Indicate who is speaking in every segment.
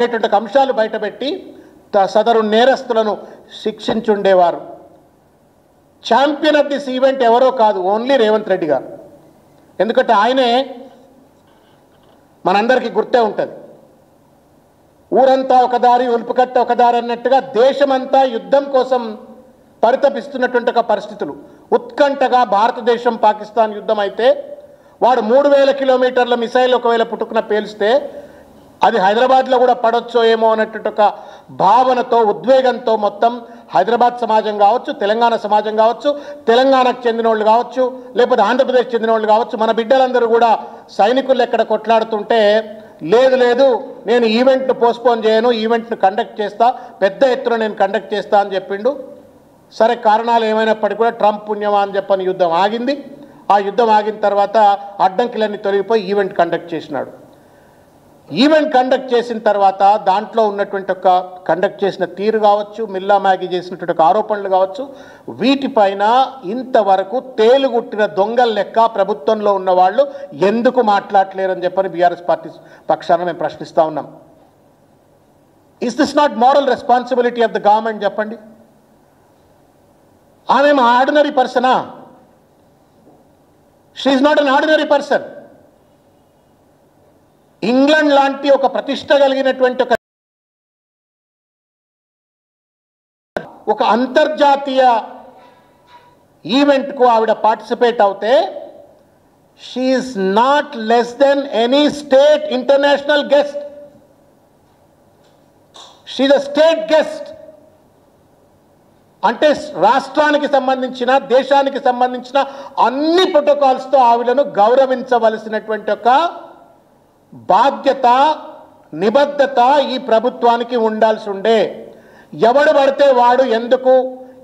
Speaker 1: అనేటువంటి అంశాలు బయటపెట్టి సదరు నేరస్తులను శిక్షించుండేవారు. ఛాంపియన్ ఆఫ్ దిస్ ఈవెంట్ ఎవరో కాదు, ఓన్లీ రేవంత్ రెడ్డి గారు. ఎందుకంటే ఆయనే మనందరికీ గుర్తే ఉంటుంది. ఊరంతా ఒక దారి, ఉల్పుకట్ట ఒక దారి అన్నట్టుగా దేశమంతా యుద్ధం కోసం పరితపిస్తున్నటువంటి ఒక పరిస్థితులు. ఉత్కంఠగా భారతదేశం పాకిస్తాన్ యుద్ధం అయితే వాడు 3000 కిలోమీటర్ల మిసైల్ ఒకవేళ పుట్టుకున పేలిస్తే అది హైదరాబాద్లో కూడా పడొచ్చో ఏమో అన్నటువంటి ఒక భావనతో, ఉద్వేగంతో మొత్తం హైదరాబాద్ సమాజం కావచ్చు, తెలంగాణ సమాజం కావచ్చు, తెలంగాణకు చెందిన వాళ్ళు కావచ్చు, లేకపోతే ఆంధ్రప్రదేశ్ చెందిన వాళ్ళు కావచ్చు, మన బిడ్డలందరూ కూడా సైనికులు ఎక్కడ కొట్లాడుతుంటే లేదు నేను ఈవెంట్ను పోస్ట్పోన్ చేయను, ఈవెంట్ను కండక్ట్ చేస్తా, పెద్ద ఎత్తున నేను కండక్ట్ చేస్తా అని చెప్పిండు. సరే, కారణాలు ఏమైనప్పటికీ కూడా ట్రంప్ పుణ్యమా అని చెప్పని యుద్ధం ఆగింది. ఆ యుద్ధం ఆగిన తర్వాత అడ్డంకిలన్నీ తొలగిపోయి ఈవెంట్ కండక్ట్ చేసినాడు. ఈవెంట్ కండక్ట్ చేసిన తర్వాత దాంట్లో ఉన్నటువంటి ఒక కండక్ట్ చేసిన తీరు కావచ్చు, మిల్లా మ్యాగీ చేసినటువంటి ఒక ఆరోపణలు కావచ్చు, వీటిపైన ఇంతవరకు తేలుగుట్టిన దొంగల లెక్క ప్రభుత్వంలో ఉన్న వాళ్ళు ఎందుకు మాట్లాడలేరని చెప్పని బీఆర్ఎస్ పార్టీ పక్షాన మేము ప్రశ్నిస్తూ ఉన్నాం. Is this not moral responsibility of the government? చెప్పండి. ఆమె ordinary persona? She is not an ordinary person. England లాంటి ఒక ప్రతిష్ట కలిగినటువంటి ఒక అంతర్జాతీయ ఈవెంట్కు ఆవిడ పార్టిసిపేట్ అవుతే she is not less than any state international guest. She is a state guest. అంటే రాష్ట్రానికి సంబంధించిన, దేశానికి సంబంధించిన అన్ని ప్రోటోకాల్స్తో ఆవిడను గౌరవించవలసినటువంటి ఒక బాధ్యత, నిబద్ధత ఈ ప్రభుత్వానికి ఉండాల్సి ఉండే. ఎవడు పడితే వాడు ఎందుకు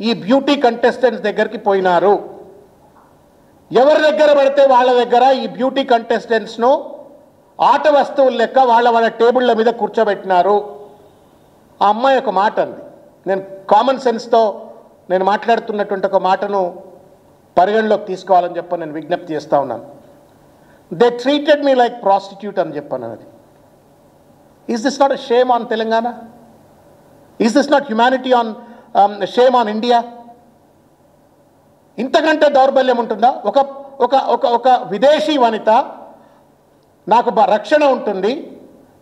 Speaker 1: ఈ బ్యూటీ కంటెస్టెంట్స్ దగ్గరికి పోయినారు? ఎవరి దగ్గర పడితే వాళ్ళ దగ్గర ఈ బ్యూటీ కంటెస్టెంట్స్ను ఆట వస్తువుల లెక్క వాళ్ళ టేబుళ్ళ మీద కూర్చోబెట్టినారు. ఆ అమ్మాయి ఒక మాట అంది. నేను కామన్ సెన్స్తో నేను మాట్లాడుతున్నటువంటి ఒక మాటను పరిగణలోకి తీసుకోవాలని చెప్పి నేను విజ్ఞప్తి చేస్తూ ఉన్నాను. They treated me like prostitute అని చెప్పాను. అది is this not a shame on Telangana? Is this not humanity on shame on India? ఇంతకంటే దౌర్బల్యం ఉంటుందా? ఒక ఒక ఒక ఒక విదేశీ వనిత, నాకు రక్షణ ఉంటుంది,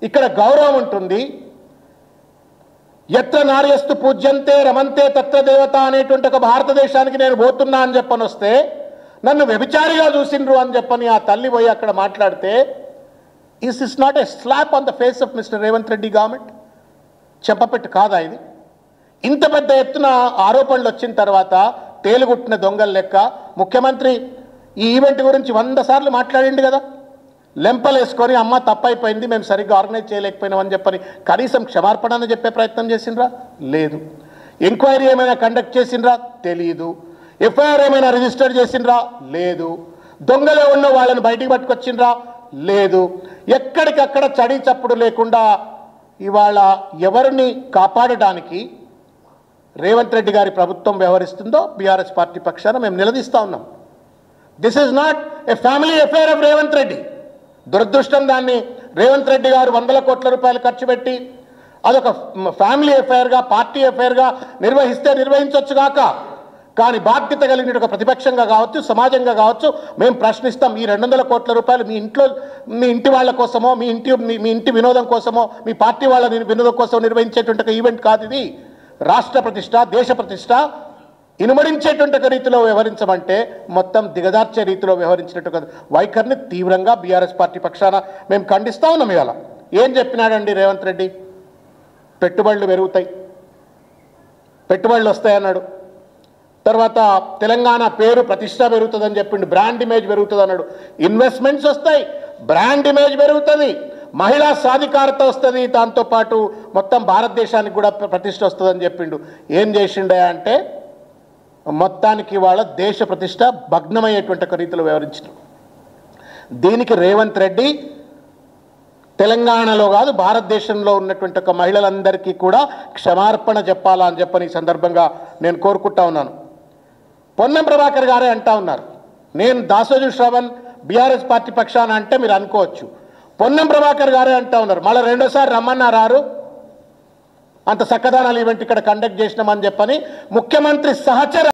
Speaker 1: ఇక్కడ గౌరవం ఉంటుంది, ఎత్ర నార్యస్తు పూజ్యంతే రమంతే తత్ర దేవత అనేటువంటి ఒక భారతదేశానికి నేను పోతున్నా అని చెప్పని వస్తే నన్ను వ్యభిచారిగా చూసిండ్రు అని చెప్పని ఆ తల్లి పోయి అక్కడ మాట్లాడితే is this not a slap on the face of mister Revanth Reddy government? చెప్పపెట్టు కాదా ఇది? ఇంత పెద్ద ఎత్తున ఆరోపణలు వచ్చిన తర్వాత తేలుగుట్టిన దొంగల లెక్క ముఖ్యమంత్రి ఈ ఈవెంట్ గురించి 100 సార్లు మాట్లాడిండు కదా. లెంపలేసుకొని అమ్మ తప్పైపోయింది, మేము సరిగ్గా ఆర్గనైజ్ చేయలేకపోయినామని చెప్పని కనీసం క్షమార్పణ అని చెప్పే ప్రయత్నం చేసిండ్రా? లేదు. ఎంక్వైరీ ఏమైనా కండక్ట్ చేసిండ్రా? తెలియదు. ఎఫ్ఐఆర్ ఏమైనా రిజిస్టర్ చేసిండ్రా? లేదు. దొంగలే ఉన్న వాళ్ళని బయటికి పట్టుకొచ్చిండ్రా? లేదు. ఎక్కడికక్కడ చడి చప్పుడు లేకుండా ఇవాళ ఎవరిని కాపాడడానికి రేవంత్ రెడ్డి గారి ప్రభుత్వం వ్యవహరిస్తుందో బీఆర్ఎస్ పార్టీ పక్షాన మేము నిలదీస్తూ ఉన్నాం. This is not a family affair of Revanth Reddy. దురదృష్టం, దాన్ని రేవంత్ రెడ్డి గారు 100 కోట్ల రూపాయలు ఖర్చు పెట్టి అదొక ఫ్యామిలీ అఫేర్గా, పార్టీ అఫేర్గా నిర్వహిస్తే నిర్వహించవచ్చు కాక, కానీ బాధ్యత కలిగిన ఒక ప్రతిపక్షంగా కావచ్చు, సమాజంగా కావచ్చు, మేము ప్రశ్నిస్తాం. ఈ 200 కోట్ల రూపాయలు మీ ఇంట్లో, మీ ఇంటి వాళ్ళ కోసమో, మీ ఇంటి వినోదం కోసమో, మీ పార్టీ వాళ్ళ వినోదం కోసం నిర్వహించేటువంటి ఒక ఈవెంట్ కాదు ఇది. రాష్ట్ర ప్రతిష్ట, దేశ ప్రతిష్ట ఇనుమడించేటువంటి ఒక రీతిలో వ్యవహరించమంటే మొత్తం దిగజార్చే రీతిలో వ్యవహరించినట్టు వైఖరిని తీవ్రంగా బీఆర్ఎస్ పార్టీ పక్షాన మేము ఖండిస్తూ ఉన్నాం. ఇవాళ ఏం చెప్పినాడండి రేవంత్ రెడ్డి? పెట్టుబడులు పెరుగుతాయి, పెట్టుబడులు వస్తాయన్నాడు. తర్వాత తెలంగాణ పేరు ప్రతిష్ట పెరుగుతుందని చెప్పిండు. బ్రాండ్ ఇమేజ్ పెరుగుతుంది అన్నాడు. ఇన్వెస్ట్మెంట్స్ వస్తాయి, బ్రాండ్ ఇమేజ్ పెరుగుతుంది, మహిళా సాధికారత వస్తుంది, దాంతోపాటు మొత్తం భారతదేశానికి కూడా ప్రతిష్ట వస్తుందని చెప్పిండు. ఏం చేసిండే అంటే మొత్తానికి వాళ్ళ దేశ ప్రతిష్ట భగ్నమయ్యేటువంటి ఒక రీతిలో వ్యవహరించారు. దీనికి రేవంత్ రెడ్డి తెలంగాణలో కాదు, భారతదేశంలో ఉన్నటువంటి ఒక మహిళలందరికీ కూడా క్షమార్పణ చెప్పాలా అని చెప్పని ఈ సందర్భంగా నేను కోరుకుంటా ఉన్నాను. పొన్నం ప్రభాకర్ గారే అంటా ఉన్నారు, నేను దాసోజు శ్రవణ్ బీఆర్ఎస్ పార్టీ పక్షాన అంటే మీరు అనుకోవచ్చు, పొన్నం ప్రభాకర్ గారే అంటా ఉన్నారు, మళ్ళీ రెండోసారి రమ్మన్నా రారు, అంత చక్కదానాలు ఈవెంట్ ఇక్కడ కండక్ట్ చేసినామని చెప్పని ముఖ్యమంత్రి సహచర